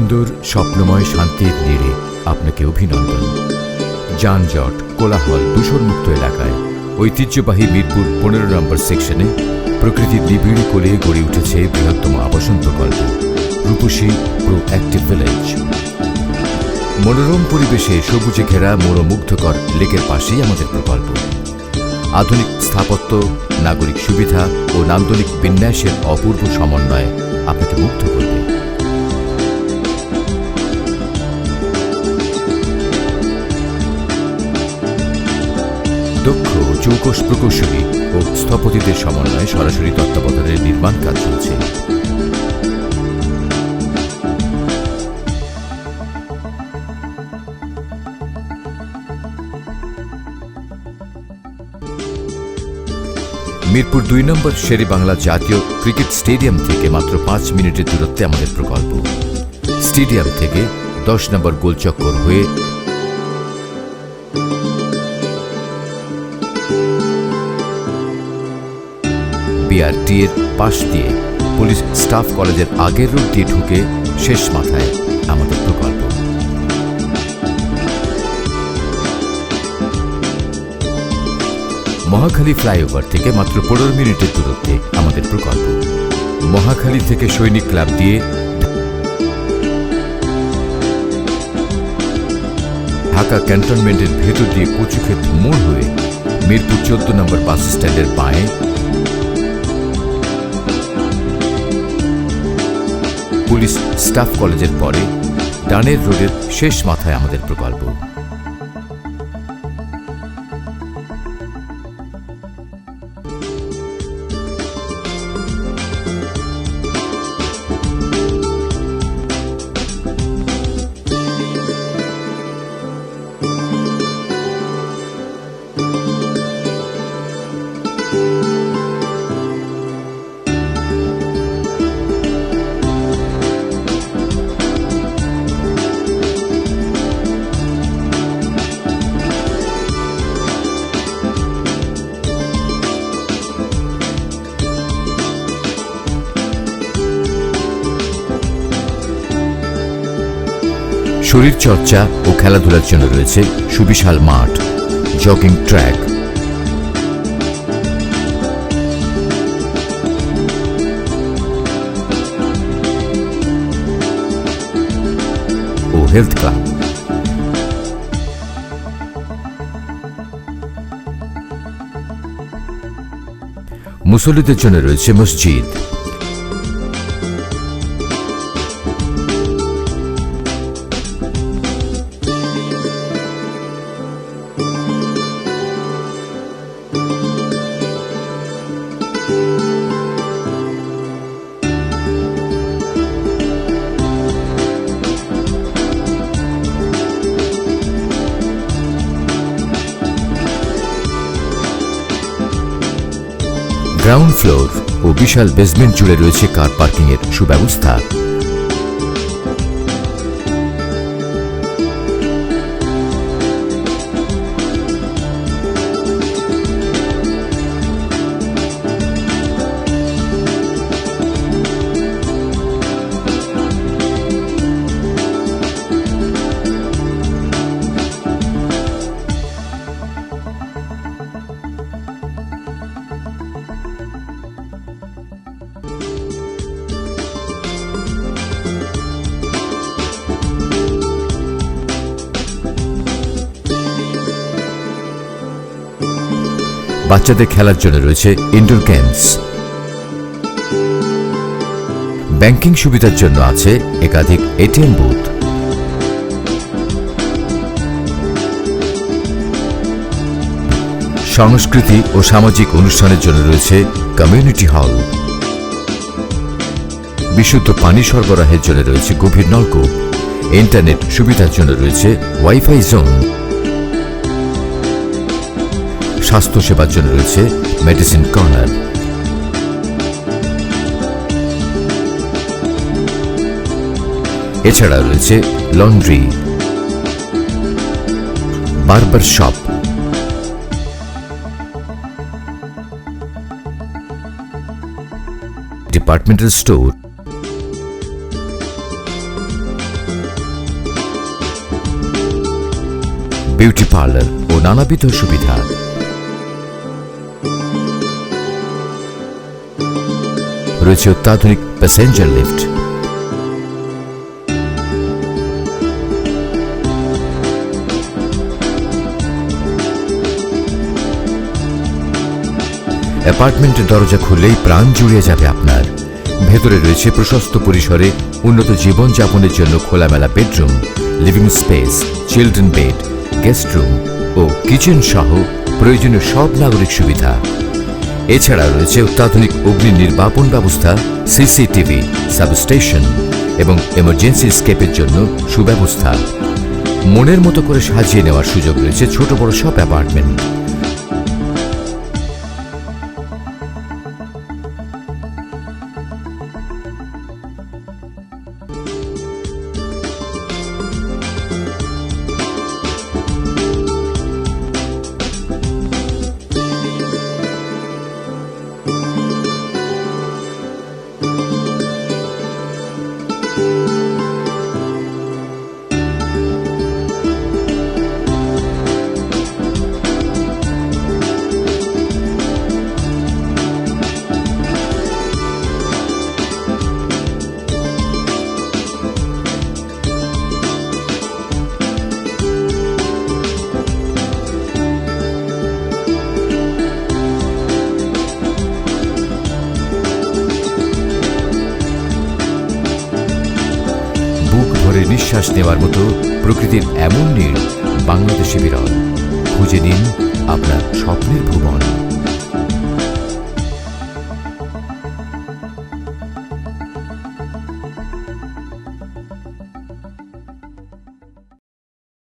সুন্দর স্বপ্নময় শান্তির নীড়ে আপনাকে অভিনন্দন। যানজট, কোলাহল, দূষণমুক্ত এলাকায় ঐতিহ্যবাহী মিরপুর 15 নম্বর সেকশনে প্রকৃতির নিবিড় কোলে গড়ে উঠেছে বৃহত্তম আবাসন প্রকল্প রূপসী প্রো-অ্যাক্টিভ ভিলেজ। মনোরম পরিবেশে সবুজে ঘেরা মনোমুগ্ধকর লেকের পাশেই আমাদের প্রকল্প। আধুনিক স্থাপত্য, নাগরিক সুবিধা ও নান্দনিক বিন্যাসের অপূর্ব সমন্বয়ে আপনাকে মুগ্ধ করবে। দক্ষ চৌকস প্রকৌশলী ও স্থপতিদের সমন্বয়ে সরাসরি তত্ত্বাবধানের নির্মাণ কাজ চলছে। মিরপুর 2 নম্বর শেরেবাংলা জাতীয় ক্রিকেট স্টেডিয়াম থেকে মাত্র 5 মিনিটের দূরত্বে আমাদের প্রকল্প। স্টেডিয়াম থেকে 10 নম্বর গোলচক্কর হয়ে বিআরটি এর পাশ দিয়ে পুলিশ স্টাফ কলেজের আগের রোড দিয়ে ঢুকে শেষ মাথায় আমাদের প্রকল্প। মহাখালী ফ্লাইওভার থেকে মাত্র 15 মিনিটের দূরত্বে আমাদের প্রকল্প। মহাখালী থেকে সৈনিক ক্লাব দিয়ে ঢাকা ক্যান্টনমেন্টের ভেতর দিয়ে কচুক্ষেত মোড় হয়ে মিরপুর 14 নম্বর বাস স্ট্যান্ডের বাঁয়ে পুলিশ স্টাফ কলেজের পরে ডানের রোডের শেষ মাথায় আমাদের প্রকল্প। শরীরচর্চা ও খেলাধুলার জন্য রয়েছে সুবিশাল মাঠ, জগিং ট্র্যাক, ও হেলথ ক্লাব। মুসল্লিদের জন্য রয়েছে মসজিদ। গ্রাউন্ড ফ্লোর ও বিশাল বেসমেন্ট জুড়ে রয়েছে কার পার্কিং এর সুব্যবস্থা। বাচ্চাদের খেলার জন্য রয়েছে ইনডোর গেমস। ব্যাংকিং সুবিধার জন্য আছে একাধিক এটিএম বুথ। সংস্কৃতি ও সামাজিক অনুষ্ঠানের জন্য রয়েছে কমিউনিটি হল। বিশুদ্ধ পানি সরবরাহের জন্য রয়েছে গভীর নলকূপ। ইন্টারনেট সুবিধার জন্য রয়েছে ওয়াইফাই জোন। স্বাস্থ্যসেবার জন্য রয়েছে মেডিসিন কর্নার। এছাড়া রয়েছে laundry, barber shop, departmental store, beauty parlour ও নানাবিধ সুবিধা। রয়েছে অত্যাধুনিক প্যাসেঞ্জার লিফট, অ্যাপার্টমেন্টের দরজা খুললেই প্রাণ জুড়িয়ে যাবে আপনার। ভেতরে রয়েছে প্রশস্ত পরিসরে উন্নত জীবনযাপনের জন্য খোলামেলা bedroom, living space, children bed, guest room ও কিচেন সহ প্রয়োজনীয় সব নাগরিক সুবিধা। এছাড়া রয়েছে অত্যাধুনিক অগ্নি নির্বাপন ব্যবস্থা, সিসিটিভি, সাবস্টেশন এবং এমার্জেন্সি স্কেপের জন্য সুব্যবস্থা। মনের মতো করে সাজিয়ে নেওয়ার সুযোগ রয়েছে ছোট বড় সব অ্যাপার্টমেন্ট। বুক ভরে নিঃশ্বাস নেওয়ার মতো প্রকৃতির এমন নীড় বাংলাদেশে বিরল। খুঁজে নিন আপনার স্বপ্নের ভুবন।